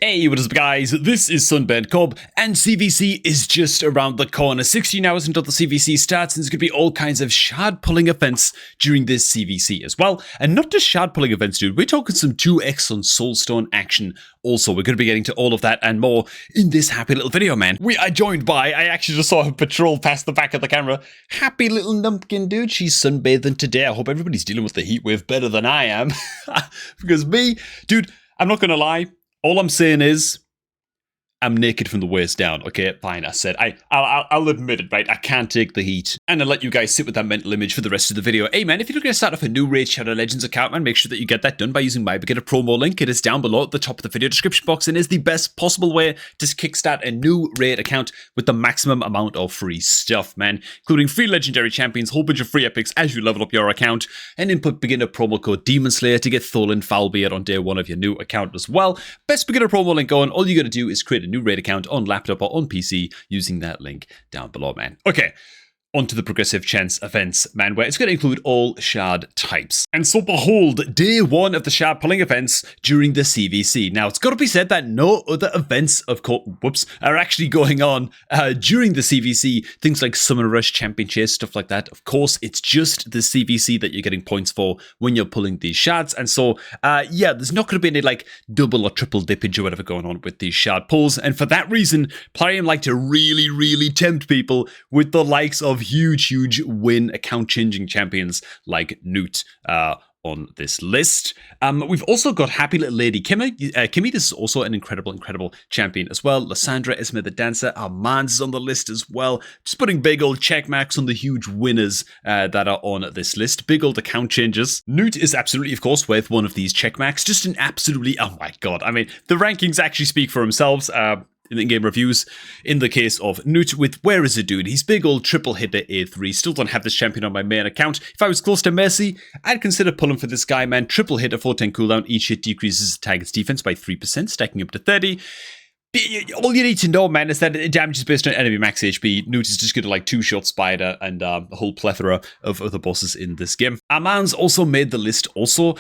Hey, what is up guys, this is Sunburnt Cobb, and CVC is just around the corner. 16 hours until the CVC starts, and there's going to be all kinds of shard pulling events during this CVC as well. And not just shard pulling events, dude, we're talking some 2x on Soulstone action also. We're going to be getting to all of that and more in this happy little video, man. We are joined by, I actually just saw her patrol past the back of the camera, happy little numpkin dude. She's sunbathing today. I hope everybody's dealing with the heat wave better than I am. Because me, dude, I'm not going to lie. All I'm saying is, I'm naked from the waist down. Okay, fine, I said. I'll admit it, right? I can't take the heat. And I'll let you guys sit with that mental image for the rest of the video. Hey, man, if you're looking to start off a new Raid Shadow Legends account, man, make sure that you get that done by using my beginner promo link. It is down below at the top of the video description box and is the best possible way to kickstart a new Raid account with the maximum amount of free stuff, man. Including free legendary champions, whole bunch of free epics as you level up your account, and input beginner promo code Demon Slayer to get Tholan Foulbeard on day one of your new account as well. Best beginner promo link going. All you gotta do is create a new Raid account on laptop or on PC using that link down below, man. Okay, on to the progressive chance events, man, where it's going to include all shard types. And so behold, day one of the shard pulling events during the CVC. Now, it's got to be said that no other events are actually going on during the CVC. Things like Summon Rush, Champion Chase, stuff like that. Of course, it's just the CVC that you're getting points for when you're pulling these shards. And so, yeah, there's not going to be any like double or triple dippage or whatever going on with these shard pulls. And for that reason, Plarium like to really tempt people with the likes of huge win account changing champions like Newt on this list. We've also got happy little lady Kimmy. Kimmy, this is also an incredible champion as well. Lysandra, Esme the Dancer, Armand's is on the list as well. Just putting big old check marks on the huge winners that are on this list. Big old account changes. Newt is absolutely, of course, worth one of these check marks. Just an absolutely, oh my god. I mean, the rankings actually speak for themselves. In-game reviews, in the case of Newt with Where Is It Dude? He's big old triple hitter A3. Still don't have this champion on my main account. If I was close to Mercy, I'd consider pulling for this guy, man. Triple hitter, 410 cooldown. Each hit decreases the target's defense by 3%, stacking up to 30. All you need to know, man, is that it damages based on enemy max HP. Newt is just good to like two-shot spider and a whole plethora of other bosses in this game. Armand's also made the list also.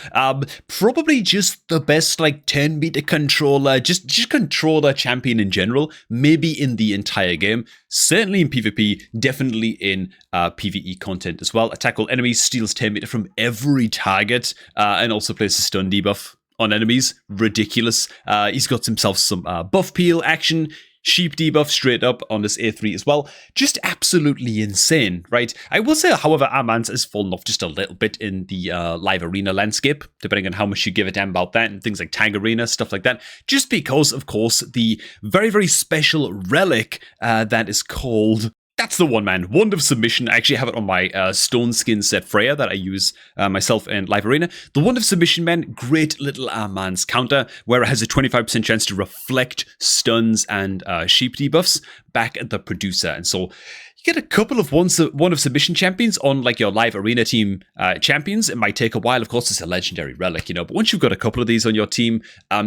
Probably just the best like 10-meter controller, just controller champion in general. Maybe in the entire game. Certainly in PvP, definitely in PvE content as well. Attack all enemies, steals 10 meter from every target, and also places stun debuff on enemies. Ridiculous. He's got himself some buff peel action, sheep debuff straight up on this A3 as well. Just absolutely insane, right? I will say, however, Armand's has fallen off just a little bit in the live arena landscape, depending on how much you give a damn about that, and things like Tag Arena, stuff like that. Just because, of course, the very special relic that is called... That's the one, man. Wand of Submission. I actually have it on my Stone Skin set Freya that I use myself in Live Arena. The Wand of Submission, man, great little Armand's counter, where it has a 25% chance to reflect stuns and sheep debuffs back at the producer. And so you get a couple of Wand of Submission champions on like your Live Arena team champions. It might take a while. Of course, it's a legendary relic, you know, but once you've got a couple of these on your team,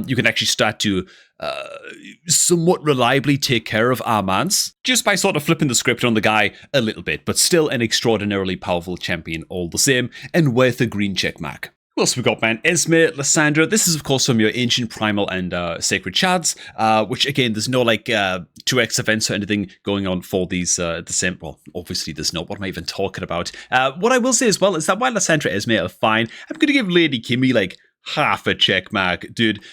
you can actually start to somewhat reliably take care of Armand's just by sort of flipping the script on the guy a little bit, but still an extraordinarily powerful champion all the same, and worth a green check mark. What else we got, man? Esme, Lysandra. This is, of course, from your Ancient, Primal, and Sacred Shards, which, again, there's no, like, 2x events or anything going on for these the same... Well, obviously there's not. What am I even talking about? What I will say as well is that while Lysandra, Esme are fine, I'm going to give Lady Kimmy, like, half a check mark. Dude,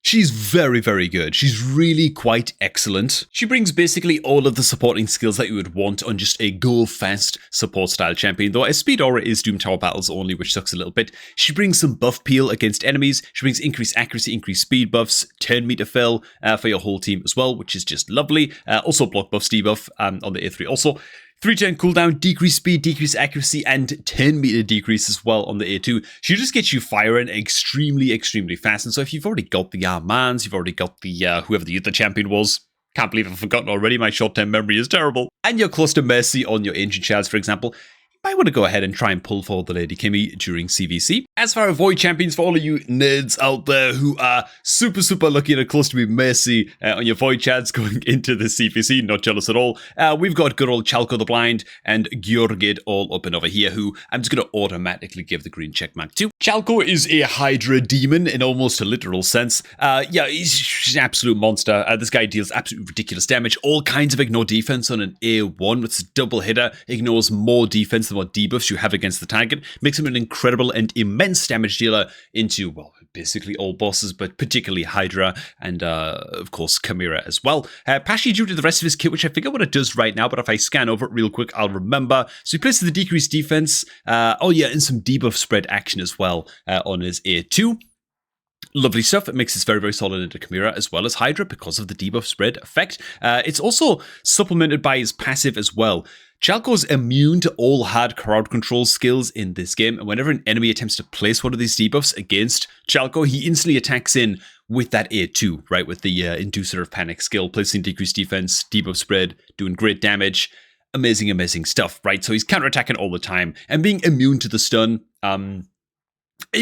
she's very good. She's really quite excellent. She brings basically all of the supporting skills that you would want on just a go-fast support-style champion, though a speed aura is Doom Tower battles only, which sucks a little bit. She brings some buff peel against enemies. She brings increased accuracy, increased speed buffs, turn meter fill for your whole team as well, which is just lovely. Also block buffs, debuff on the A3 also. 3-turn cooldown, decrease speed, decrease accuracy, and 10 meter decrease as well on the A2. She just gets you firing extremely fast. And so if you've already got the Armands, you've already got the whoever the other champion was. Can't believe I've forgotten already. My short-term memory is terrible. And you're close to Mercy on your Ancient Shards, for example. might want to go ahead and try and pull for the Lady Kimmy during CVC. As for our Void champions, for all of you nerds out there who are super, super lucky and are close to be Mercy on your Void chads going into the CVC, not jealous at all, we've got good old Chalco the Blind and Gjorgid all up and over here, who I'm just going to automatically give the green checkmark to. Chalco is a Hydra demon in almost a literal sense. Yeah, he's an absolute monster. This guy deals absolutely ridiculous damage, all kinds of ignore defense on an A1 with a double hitter, ignores more defense than what debuffs you have against the target, makes him an incredible and immense damage dealer into, well, basically all bosses, but particularly Hydra and, of course, Chimera as well. Partially due to the rest of his kit, which I forget what it does right now, but if I scan over it real quick, I'll remember. So he places the decreased defense, and some debuff spread action as well on his A2. Lovely stuff. It makes this very, very solid into Chimera as well as Hydra because of the debuff spread effect. It's also supplemented by his passive as well. Chalco's immune to all hard crowd control skills in this game, and whenever an enemy attempts to place one of these debuffs against Chalco, he instantly attacks in with that A2, right, with the Inducer of Panic skill, placing decreased defense, debuff spread, doing great damage. Amazing, amazing stuff, right? So he's counterattacking all the time, and being immune to the stun,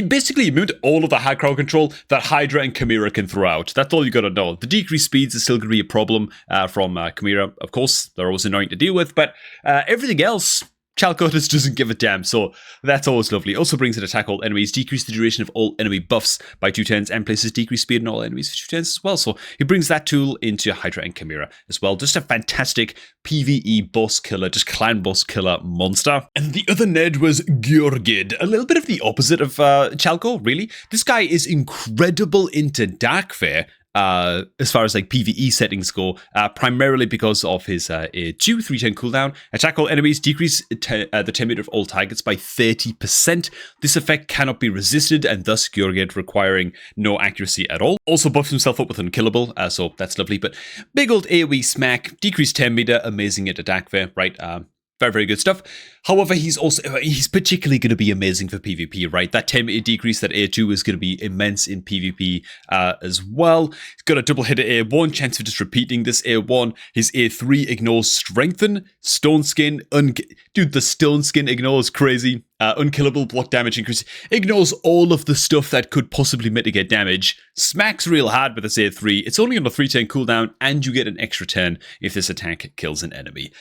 basically immune to all of the hard crowd control that Hydra and Chimera can throw out. That's all you gotta know. The decreased speeds is still gonna be a problem from Chimera. Of course, they're always annoying to deal with, but everything else, Chalco just doesn't give a damn, so that's always lovely. Also brings an attack all enemies, decrease the duration of all enemy buffs by 2 turns, and places decreased speed in all enemies for 2 turns as well. So he brings that tool into Hydra and Chimera as well. Just a fantastic PvE boss killer, just clan boss killer monster. And the other nerd was Gjorgid, a little bit of the opposite of Chalco, really. This guy is incredible into Darkfare, as far as like PvE settings go, primarily because of his 3-turn cooldown. Attack all enemies, decrease the 10 meter of all targets by 30%. This effect cannot be resisted, and thus Gjorgid requiring no accuracy at all. Also buffs himself up with Unkillable, so that's lovely. But big old AoE smack, decrease 10 meter, amazing at attack fair, right? Very, very good stuff. However, he's particularly going to be amazing for PvP, right? That 10 meter decrease, that A2 is going to be immense in PvP as well. He's got a double hit at A1, chance of just repeating this A1. His A3 ignores Strengthen, Stone Skin, dude, the Stone Skin ignores crazy. Unkillable, block damage increase, ignores all of the stuff that could possibly mitigate damage. Smacks real hard with this A3. It's only on a 3-turn cooldown, and you get an extra turn if this attack kills an enemy.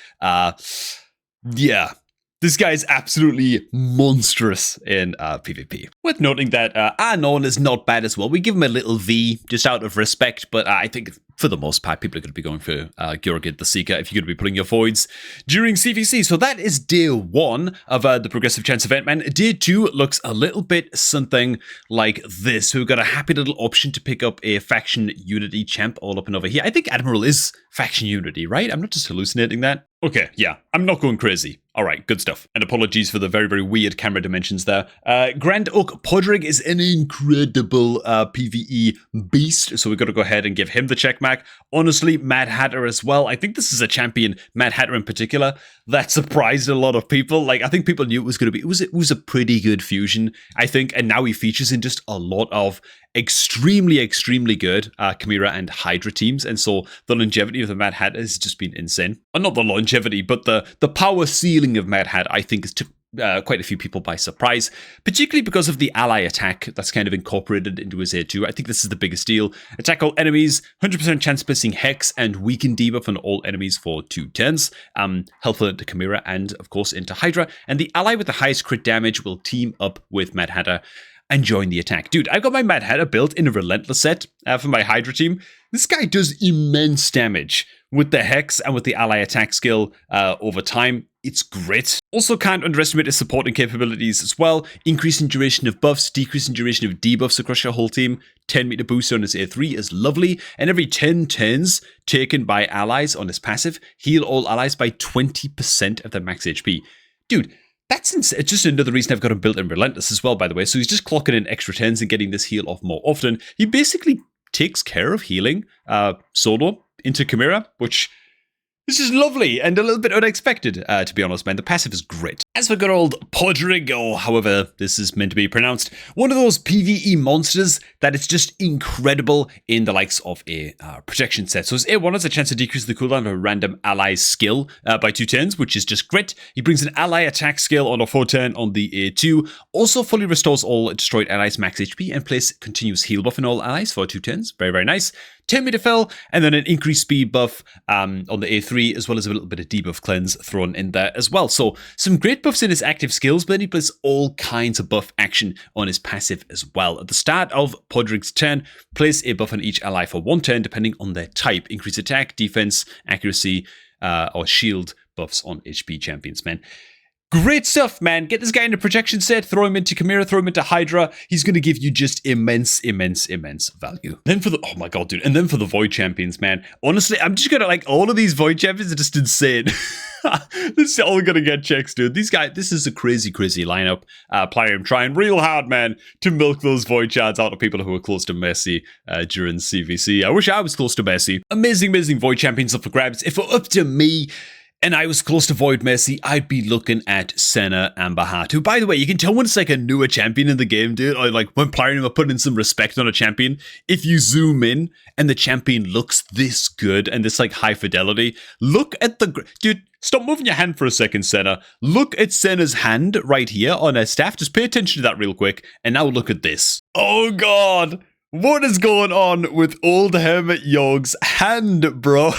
Yeah, this guy is absolutely monstrous in PvP. Worth noting that Arnon is not bad as well. We give him a little V just out of respect, but I think for the most part, people are going to be going for Gjorgid the Seeker if you're going to be putting your voids during CVC. So that is day 1 of the Progressive Chance event, man. Day 2 looks a little bit something like this. We've got a happy little option to pick up a Faction Unity champ all up and over here. I think Admiral is Faction Unity, right? I'm not just hallucinating that. Okay, yeah, I'm not going crazy. All right, good stuff. And apologies for the very, very weird camera dimensions there. Grand Oak Podrick is an incredible PvE beast, so we've got to go ahead and give him the checkmark. Honestly, Mad Hatter as well. I think this is a champion, Mad Hatter in particular, that surprised a lot of people. Like, I think people knew it was going to be, it was a pretty good fusion, I think, and now he features in just a lot of extremely, extremely good Chimera and Hydra teams, and so the longevity of the Mad Hatter has just been insane. Not the longevity, but the power ceiling of Mad Hatter, I think, is quite a few people by surprise, particularly because of the ally attack that's kind of incorporated into his A2. I think this is the biggest deal. Attack all enemies, 100% chance placing Hex and Weaken debuff on all enemies for 2 turns. Helpful into Chimera and, of course, into Hydra. And the ally with the highest crit damage will team up with Mad Hatter and join the attack. Dude, I've got my Mad Hatter built in a Relentless set for my Hydra team. This guy does immense damage with the Hex and with the ally attack skill over time. It's great. Also can't underestimate his supporting capabilities as well. Increasing duration of buffs, decreasing duration of debuffs across your whole team. 10 meter boost on his A3 is lovely. And every 10 turns taken by allies on his passive, heal all allies by 20% of their max HP. Dude, that's it's just another reason I've got him built in Relentless as well, by the way. So he's just clocking in extra turns and getting this heal off more often. He basically takes care of healing solo into Chimera, which is just lovely and a little bit unexpected, to be honest, man. The passive is great. As for good old Podrick, or however this is meant to be pronounced, one of those PvE monsters that is just incredible in the likes of a protection set. So his A1 has a chance to decrease the cooldown of a random ally's skill by 2 turns, which is just great. He brings an ally attack skill on a 4 turn on the A2, also fully restores all destroyed allies max HP, and place continuous heal buff in all allies for 2 turns. Very, very nice. 10 meter fill, and then an increased speed buff on the A3, as well as a little bit of debuff cleanse thrown in there as well. So some great buffs in his active skills, but then he plays all kinds of buff action on his passive as well. At the start of Podrick's turn, place a buff on each ally for 1 turn, depending on their type. Increase attack, defense, accuracy, or shield buffs on HP champions, man. Great stuff, man. Get this guy into protection set, throw him into Chimera, throw him into Hydra. He's going to give you just immense value. Then for the, oh my god, dude. And then for the Void champions, man. Honestly, I'm just going to, like, all of these Void champions are just insane. This is all going to get checks, dude. These guys, this is a crazy lineup. Plarium trying real hard, man, to milk those Void shards out of people who are close to Mercy during CVC. I wish I was close to Mercy. Amazing Void champions up for grabs. If it were up to me, and I was close to Void Mercy, I'd be looking at Senna and Bahat, who, by the way, you can tell when it's like a newer champion in the game, dude, or like when Plarium are putting some respect on a champion. If you zoom in and the champion looks this good and this like high fidelity, look at the... Dude, stop moving your hand for a second, Senna. Look at Senna's hand right here on her staff. Just pay attention to that real quick. And now look at this. Oh, God. What is going on with old Hermit Yog's hand, bro?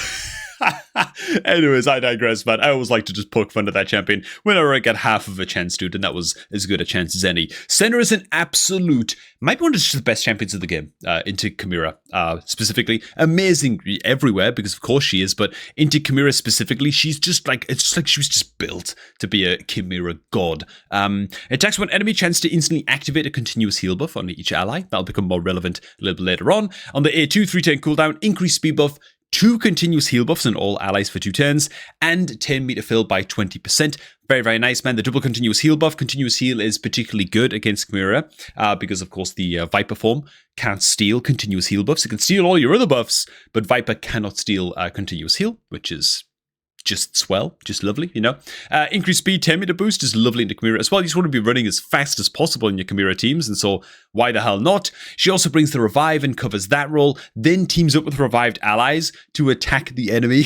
Anyways, I digress, man. I always like to just poke fun at that champion whenever I get half of a chance, dude, and that was as good a chance as any. Senna is an absolute, might be one of the best champions of the game, into Chimera specifically. Amazing everywhere, because of course she is, but into Chimera specifically, she's just like, it's just like she was just built to be a Chimera god. Attacks one enemy, chance to instantly activate a continuous heal buff on each ally. That'll become more relevant a little bit later on. On the A2, 3-turn cooldown, increased speed buff, 2 continuous heal buffs on all allies for 2 turns, and 10 meter fill by 20%. Very nice, man. The double continuous heal buff. Continuous heal is particularly good against Chimera because, of course, the Viper form can't steal continuous heal buffs. It can steal all your other buffs, but Viper cannot steal continuous heal, which is just swell, just lovely, you know. Increased speed, 10 meter boost is lovely into Chimera as well. You just want to be running as fast as possible in your Chimera teams, and so why the hell not? She also brings the revive and covers that role, then teams up with revived allies to attack the enemy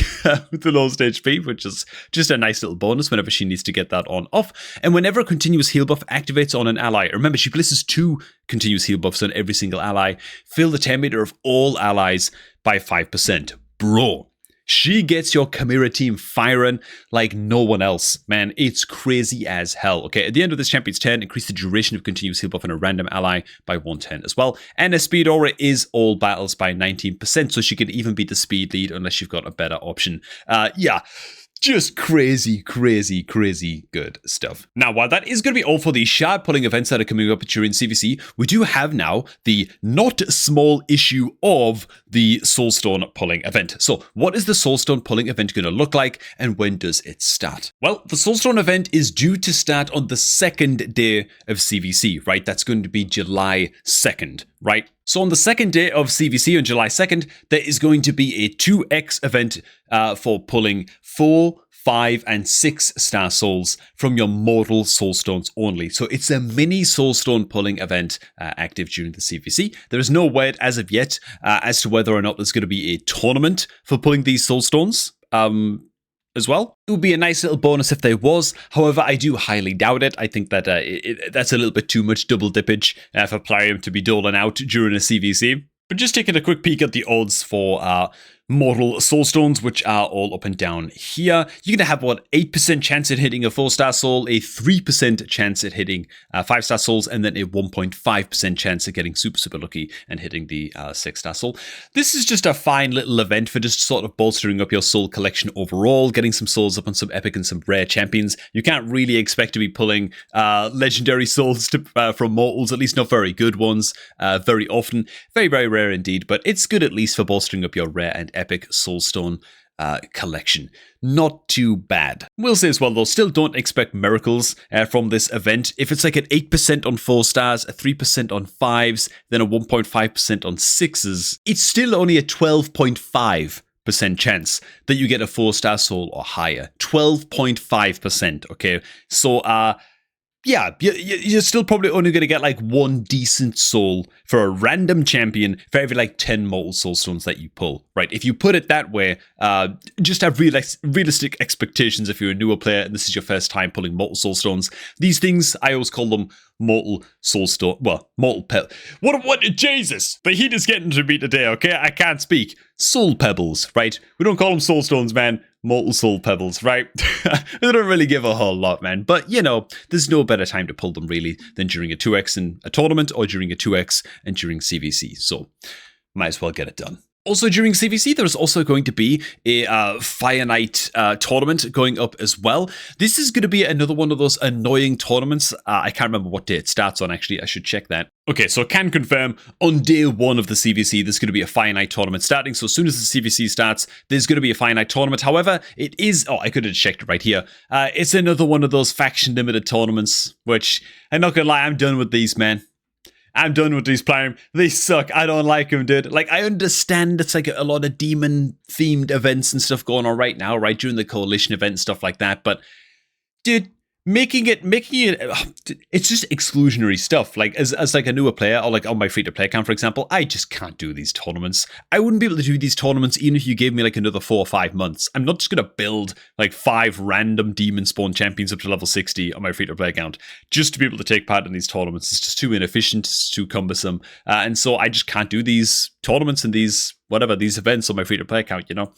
with the lowest HP, which is just a nice little bonus whenever she needs to get that on off. And whenever a continuous heal buff activates on an ally, remember she places 2 continuous heal buffs on every single ally, fill the 10 meter of all allies by 5%. Bro. She gets your Chimera team firing like no one else. Man, it's crazy as hell. Okay, at the end of this champion's turn, increase the duration of continuous heal buff on a random ally by 1 turn as well. And her speed aura is all battles by 19%, so she can even beat the speed lead unless you've got a better option. Yeah. Just crazy good stuff. Now, while that is going to be all for the shard pulling events that are coming up during CVC, we do have now the not small issue of the Soulstone pulling event. So what is the Soulstone pulling event going to look like, and when does it start? Well, the Soulstone event is due to start on the 2nd day of CVC, right? That's going to be July 2nd, right? So on the 2nd day of CVC on July 2nd, there is going to be a 2x event for pulling 4, 5, and 6 star souls from your mortal soulstones only. So it's a mini soulstone pulling event active during the CVC. There is no word as of yet as to whether or not there's going to be a tournament for pulling these soulstones. As well. It would be a nice little bonus if there was. However, I do highly doubt it. I think that that's a little bit too much double dippage for Plarium to be doling out during a CVC. But just taking a quick peek at the odds for mortal soulstones, which are all up and down here. You're going to have, 8% chance at hitting a 4-star soul, a 3% chance at hitting 5-star souls, and then a 1.5% chance at getting super lucky and hitting the 6-star soul. This is just a fine little event for just sort of bolstering up your soul collection overall, getting some souls up on some epic and some rare champions. You can't really expect to be pulling legendary souls from mortals, at least not very good ones, very often. Very rare indeed, but it's good at least for bolstering up your rare and epic Soulstone collection. Not too bad. We'll say as well, though, still don't expect miracles from this event. If it's like an 8% on 4 stars, a 3% on 5s, then a 1.5% on 6s, it's still only a 12.5% chance that you get a 4-star soul or higher. 12.5%, okay? So, yeah, you're still probably only going to get like one decent soul for a random champion for every like 10 mortal soulstones that you pull, right? If you put it that way, just have realistic expectations if you're a newer player and this is your first time pulling mortal soulstones. These things, I always call them mortal soulstone. Well, mortal pebble. What? Jesus! The heat is getting to me today, okay? I can't speak. Soul pebbles, right? We don't call them soulstones, man. Mortal soul pebbles, right? They don't really give a whole lot, man. But, you know, there's no better time to pull them, really, than during a 2x in a tournament or during a 2x and during CVC. So, might as well get it done. Also, during CVC, there's also going to be a Fire Knight tournament going up as well. This is going to be another one of those annoying tournaments. I can't remember what day it starts on, actually. I should check that. Okay, so I can confirm on day 1 of the CVC, there's going to be a Fire Knight tournament starting. So as soon as the CVC starts, there's going to be a Fire Knight tournament. However, it is... Oh, I could have checked it right here. It's another one of those faction-limited tournaments, which, I'm not going to lie, I'm done with these, man. I'm done with these playing. They suck. I don't like them, dude. Like, I understand it's like a lot of demon-themed events and stuff going on right now, right? During the coalition event and stuff like that. But, dude, making it, it's just exclusionary stuff. Like, as like a newer player, or like on my free-to-play account, for example, I just can't do these tournaments. I wouldn't be able to do these tournaments even if you gave me like another 4 or 5 months. I'm not just going to build like 5 random demon spawn champions up to level 60 on my free-to-play account just to be able to take part in these tournaments. It's just too inefficient, it's too cumbersome. And so I just can't do these tournaments and these events on my free-to-play account, you know,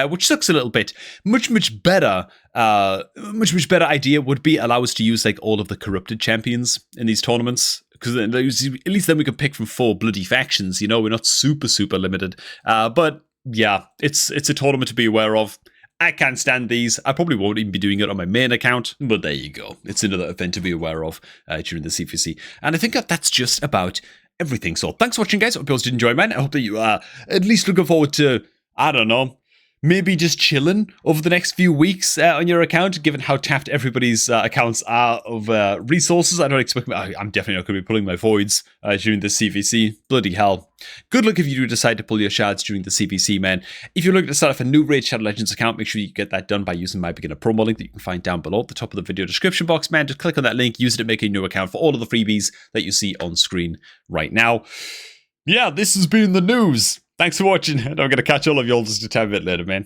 which sucks a little bit. Much better idea would be allow us to use like all of the corrupted champions in these tournaments, because at least then we can pick from 4 bloody factions, you know, we're not super limited. But yeah, it's a tournament to be aware of. I can't stand these. I probably won't even be doing it on my main account, but there you go. It's another event to be aware of during the CVC. And I think that's just about everything. So thanks for watching, guys. I hope you all did enjoy, man. I hope that you are at least looking forward to, I don't know, maybe just chilling over the next few weeks on your account, given how tapped everybody's accounts are of resources. I don't expect... I'm definitely not going to be pulling my voids during the CVC. Bloody hell. Good luck if you do decide to pull your shards during the CVC, man. If you're looking to start off a new Raid Shadow Legends account, make sure you get that done by using my beginner promo link that you can find down below at the top of the video description box, man. Just click on that link, use it to make a new account for all of the freebies that you see on screen right now. Yeah, this has been the news. Thanks for watching, and I'm going to catch all of y'all just a tad bit later, man.